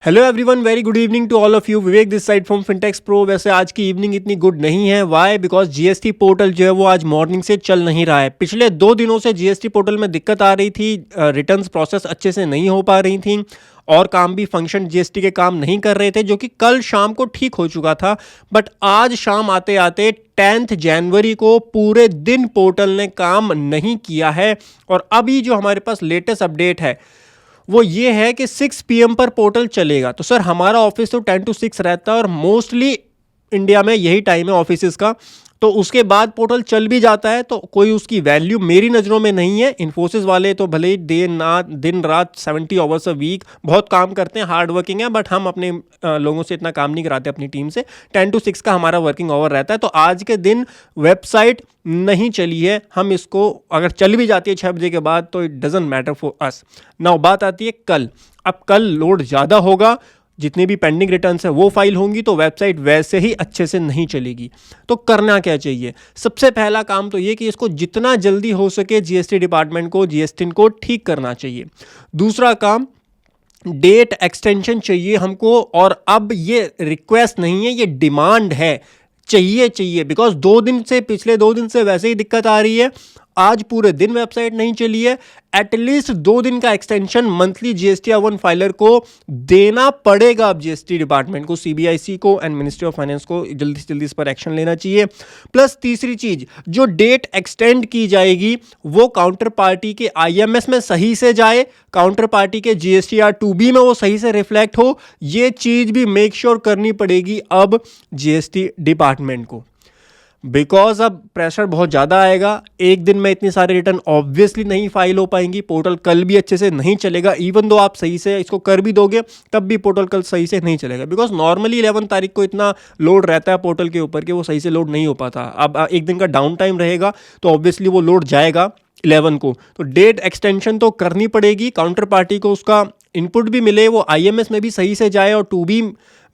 Hello everyone, very good evening to all of you. Vivek this side from Fintex Pro. वैसे आज की evening इतनी good नहीं है। वाई? बिकॉज जीएसटी पोर्टल जो है वो आज मॉर्निंग से चल नहीं रहा है। पिछले 2 दिनों से जीएसटी पोर्टल में दिक्कत आ रही थी, रिटर्न्स प्रोसेस अच्छे से नहीं हो पा रही थी और काम भी फंक्शन जीएसटी के काम नहीं कर रहे थे, जो कि कल शाम को ठीक हो चुका था। बट आज शाम आते आते 10 जनवरी को पूरे दिन पोर्टल ने काम नहीं किया है। और अभी जो हमारे पास लेटेस्ट अपडेट है वो ये है कि 6 PM पर पोर्टल चलेगा। तो सर हमारा ऑफिस तो 10 to 6 रहता है और मोस्टली इंडिया में यही टाइम है ऑफिस का। तो उसके बाद पोर्टल चल भी जाता है तो कोई उसकी वैल्यू मेरी नज़रों में नहीं है। इन्फोसिस वाले तो भले ही दिन रात 70 आवर्स अ वीक बहुत काम करते हैं, हार्ड वर्किंग है, बट हम अपने लोगों से इतना काम नहीं कराते अपनी टीम से। 10 to 6 का हमारा वर्किंग आवर रहता है। तो आज के दिन वेबसाइट नहीं चली है। हम इसको अगर चल भी जाती है 6 बजे के बाद तो it doesn't matter for us. Now बात आती है कल। अब कल लोड ज़्यादा होगा, जितनी भी पेंडिंग रिटर्न्स है वो फाइल होंगी, तो वेबसाइट वैसे ही अच्छे से नहीं चलेगी। तो करना क्या चाहिए? सबसे पहला काम तो ये कि इसको जितना जल्दी हो सके जीएसटी डिपार्टमेंट को, जीएसटी को ठीक करना चाहिए। दूसरा काम, डेट एक्सटेंशन चाहिए हमको। और अब ये रिक्वेस्ट नहीं है, ये डिमांड है। चाहिए बिकॉज पिछले 2 दिन से वैसे ही दिक्कत आ रही है। आज पूरे दिन वेबसाइट नहीं चली है। एटलीस्ट 2 दिन का एक्सटेंशन मंथली GSTR1 फाइलर को देना पड़ेगा। अब जीएसटी डिपार्टमेंट को, सीबीआईसी को एंड मिनिस्ट्री ऑफ फाइनेंस को जल्दी से जल्दी इस पर एक्शन लेना चाहिए। प्लस तीसरी चीज, जो डेट एक्सटेंड की जाएगी वो काउंटर पार्टी के IMS में सही से जाए, काउंटर पार्टी के GSTR2B में वो सही से रिफ्लेक्ट हो। ये चीज भी मेक श्योर करनी पड़ेगी अब जीएसटी डिपार्टमेंट को, बिकॉज अब प्रेशर बहुत ज़्यादा आएगा। एक दिन में इतनी सारी रिटर्न ऑब्वियसली नहीं फाइल हो पाएंगी। पोर्टल कल भी अच्छे से नहीं चलेगा। इवन दो आप सही से इसको कर भी दोगे तब भी पोर्टल कल सही से नहीं चलेगा, बिकॉज नॉर्मली 11 तारीख को इतना लोड रहता है पोर्टल के ऊपर कि वो सही से लोड नहीं हो पाता। अब एक दिन का डाउन टाइम रहेगा तो ऑब्वियसली वो लोड जाएगा 11 को। तो डेट एक्सटेंशन तो करनी पड़ेगी, काउंटर पार्टी को उसका इनपुट भी मिले, वो IMS में भी सही से जाए और 2B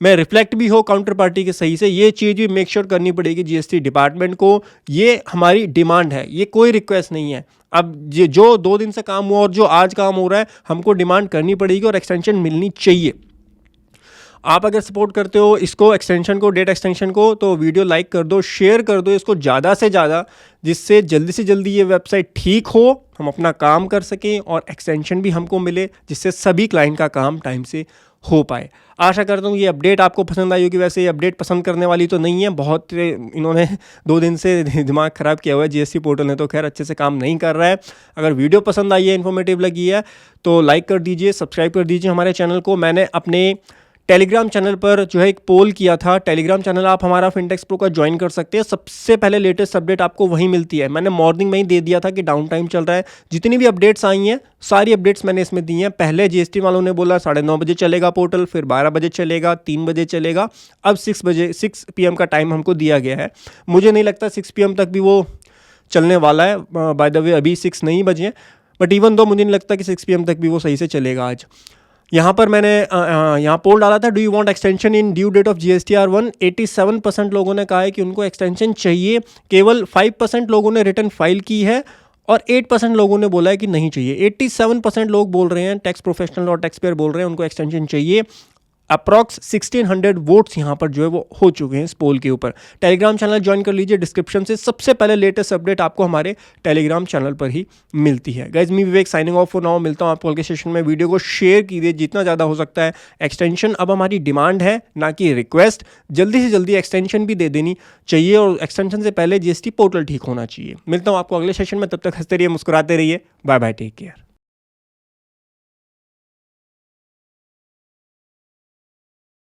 में रिफ्लेक्ट भी हो काउंटर पार्टी के सही से। ये चीज़ भी मेक श्योर करनी पड़ेगी जीएसटी डिपार्टमेंट को। ये हमारी डिमांड है, ये कोई रिक्वेस्ट नहीं है। अब ये जो 2 दिन से काम हुआ और जो आज काम हो रहा है, हमको डिमांड करनी पड़ेगी और एक्सटेंशन मिलनी चाहिए। आप अगर सपोर्ट करते हो इसको, एक्सटेंशन को, डेट एक्सटेंशन को, तो वीडियो लाइक कर दो, शेयर कर दो इसको ज़्यादा से ज़्यादा, जिससे जल्दी से जल्दी ये वेबसाइट ठीक हो, हम अपना काम कर सकें और एक्सटेंशन भी हमको मिले, जिससे सभी क्लाइंट का काम टाइम से हो पाए। आशा करता हूँ ये अपडेट आपको पसंद आई होगी। वैसे ये अपडेट पसंद करने वाली तो नहीं है, बहुत इन्होंने 2 दिन से दिमाग ख़राब किया हुआ है। जीएसटी पोर्टल ने तो खैर अच्छे से काम नहीं कर रहा है। अगर वीडियो पसंद आई है, इन्फॉर्मेटिव लगी है, तो लाइक कर दीजिए, सब्सक्राइब कर दीजिए हमारे चैनल को। मैंने अपने टेलीग्राम चैनल पर जो है एक पोल किया था। टेलीग्राम चैनल आप हमारा फिनटेक्स प्रो का ज्वाइन कर सकते हैं। सबसे पहले लेटेस्ट अपडेट आपको वहीं मिलती है। मैंने मॉर्निंग में ही दे दिया था कि डाउन टाइम चल रहा है। जितनी भी अपडेट्स आई हैं सारी अपडेट्स मैंने इसमें दी हैं। पहले जीएसटी वालों ने बोला 9:30 बजे चलेगा पोर्टल, फिर 12 बजे चलेगा, 3 बजे चलेगा, अब 6 PM का टाइम हमको दिया गया है। मुझे नहीं लगता 6 PM तक भी वो चलने वाला है। बाय द वे अभी 6 नहीं बजे हैं, बट इवन दो मुझे नहीं लगता कि 6 PM तक भी वो सही से चलेगा आज। यहाँ पर मैंने यहाँ पोल डाला था, do you want extension in due date of GSTR1। 87% लोगों ने कहा है कि उनको एक्सटेंशन चाहिए। केवल 5% लोगों ने रिटर्न फाइल की है और 8% लोगों ने बोला है कि नहीं चाहिए। 87% लोग बोल रहे हैं, टैक्स प्रोफेशनल और टैक्स पेयर बोल रहे हैं उनको एक्सटेंशन चाहिए। अप्रॉक्स 1600 वोट्स यहाँ पर जो है वो हो चुके हैं इस पोल के ऊपर। टेलीग्राम चैनल ज्वाइन कर लीजिए, डिस्क्रिप्शन से सबसे पहले लेटेस्ट अपडेट आपको हमारे टेलीग्राम चैनल पर ही मिलती है। Guys me Vivek signing off for now. मिलता हूँ आपको कल के सेशन में। वीडियो को शेयर कीजिए जितना ज़्यादा हो सकता है। एक्सटेंशन अब हमारी डिमांड है, ना कि रिक्वेस्ट। जल्दी से जल्दी एक्सटेंशन भी दे देनी चाहिए और एक्सटेंशन से पहले जीएसटी पोर्टल ठीक होना चाहिए। मिलता हूँ आपको अगले सेशन में, तब तक हंसते रहिए, मुस्कुराते रहिए। Bye bye, take care.